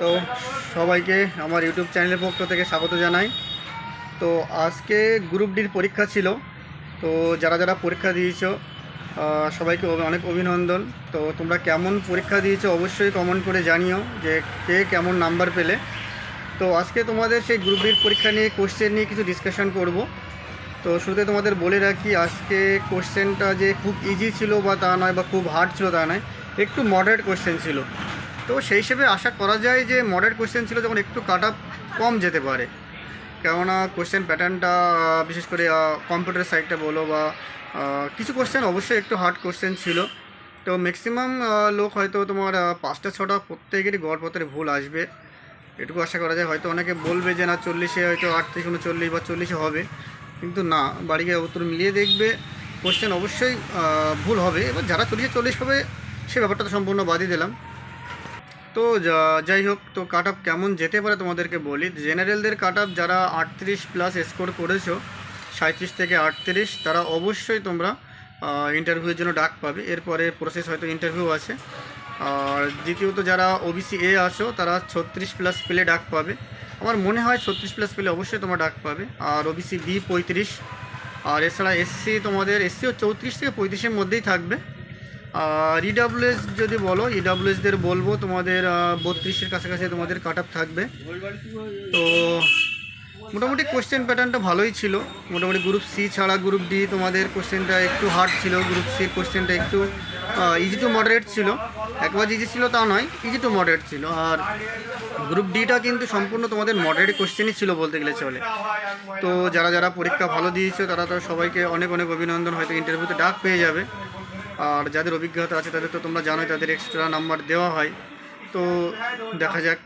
তো সবাইকে আমার ইউটিউব চ্যানেলের পক্ষ থেকে স্বাগত জানাই। তো আজকে গ্রুপ ডির পরীক্ষা ছিল। তো যারা যারা পরীক্ষা দিয়েছো সবাইকে অনেক অভিনন্দন। তো তোমরা কেমন পরীক্ষা দিয়েছো অবশ্যই কমেন্ট করে জানিও যে কে কেমন নাম্বার পেলে। তো আজকে তোমাদের সেই গ্রুপ ডির পরীক্ষা নিয়ে কোশ্চেন নিয়ে কিছু ডিসকাশন করব। তো শুরুতে তোমাদের বলে রাখি, আজকে কোশ্চেনটা যে খুব ইজি ছিল বা তা নয়, বা খুব হার্ড ছিল তা নয়, একটু মডারেট কোশ্চেন ছিল। তো সেই হিসেবে আশা করা যায় যে মডারেট কোশ্চেন ছিল যখন একটু কাট অফ কম যেতে পারে, কেননা কোশ্চেন প্যাটার্নটা বিশেষ করে কম্পিউটার সাইডটা বলো বা কিছু কোশ্চেন অবশ্যই একটু হার্ড কোশ্চেন ছিল। তো ম্যাক্সিমাম লোক হয়তো তোমার 5টা 6টা প্রত্যেকেরই গড়পত্রে ভুল আসবে, এটুকু আশা করা যায়। হয়তো অনেকে বলবে যে না 40-এ হয়তো 38-39 বা 40-এ হবে, কিন্তু না, বাড়ি গিয়ে উত্তর মিলিয়ে দেখবে কোশ্চেন অবশ্যই ভুল হবে। এবার যারা 40-40 পাবে সে ব্যাপারটা তো সম্পূর্ণ বাদই দিলাম। তো যাই হোক, তো কাট অফ কেমন যেতে পারে তোমাদেরকে বলি। জেনারেলদের কাট অফ যারা 38+ স্কোর করেছো, 37 থেকে 38, তারা অবশ্যই তোমরা ইন্টারভিউর জন্য ডাক পাবে। এরপরে প্রসেস হয়তো ইন্টারভিউ আছে। আর দ্বিতীয়ত যারা ওবিসি এ আছো তারা 36+ পেলে ডাক পাবে। আমার মনে হয় 36+ পেলে অবশ্যই তোমরা ডাক পাবে। আর ওবিসি বি 35, আর এছাড়া এসসি, তোমাদের এসসিও 34 থেকে 35-এর মধ্যেই থাকবে। আর ইডাব্লিউএস যদি বলো, ইডাব্লিউএসদের বলবো তোমাদের 32-এর কাছাকাছি তোমাদের কাট অফ থাকবে। তো মোটামুটি কোশ্চেন প্যাটার্নটা ভালোই ছিল। মোটামুটি গ্রুপ সি ছাড়া গ্রুপ ডি তোমাদের কোশ্চেনটা একটু হার্ড ছিল, গ্রুপ সির কোশ্চেনটা একটু ইজি টু মডারেট ছিল। একবার ইজি ছিল তা নয়, ইজি টু মডারেট ছিল। আর গ্রুপ ডিটা কিন্তু সম্পূর্ণ তোমাদের মডারেট কোশ্চেনই ছিল বলতে গেলে চলে। তো যারা যারা পরীক্ষা ভালো দিয়েছো তারা তো সবাইকে অনেক অনেক অভিনন্দন, হয়তো ইন্টারভিউতে ডাক পেয়ে যাবে। আর যাদের অভিজ্ঞতা আছে তাদের তো তোমরা জানোই, তাদের এক্সট্রা নাম্বার দেওয়া হয়। তো দেখা যাক